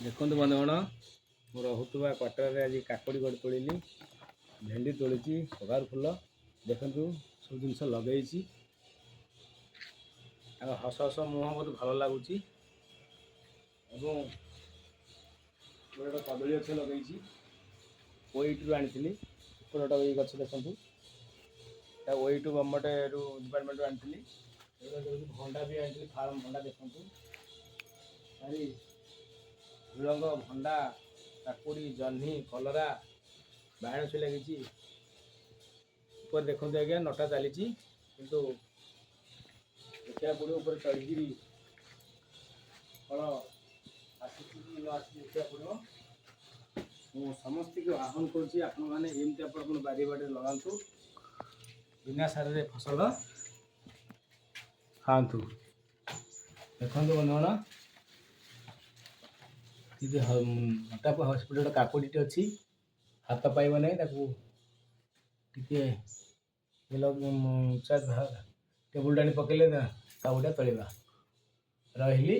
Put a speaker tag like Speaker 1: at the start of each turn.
Speaker 1: देखो बंधुगण मोर होता क्वार्टर आज काकड़ी गड़ तोड़िली भेंडी तोड़ी कगार फुल देखु सब जिन लगे हस हस मुह बहुत भल लगुच गोटे कदली गछ लगे ओईटू आनी गोटे गछ देखु ओईटू गवर्नमेंट डिपार्टमेंट आनी भंडा भी आनी फार्म भंडा देखु झुलंग भंडा काकुड़ी जह्नी कलरा बाहर छुई लगी देखते आज्ञा नटा चली किंतु देखा पड़ो ऊपर चढ़ी फल देखा पड़ो समस्त को आह्वान करुँच बारी बाड़ी लगातु बिना सार फसल खातु देखो बंधुगण हटा हस्पिटाल काकुड़ी अच्छी हाथ पाइब ना टेबुल टाणी पकड़े काकुड़ा तोड़ा रही।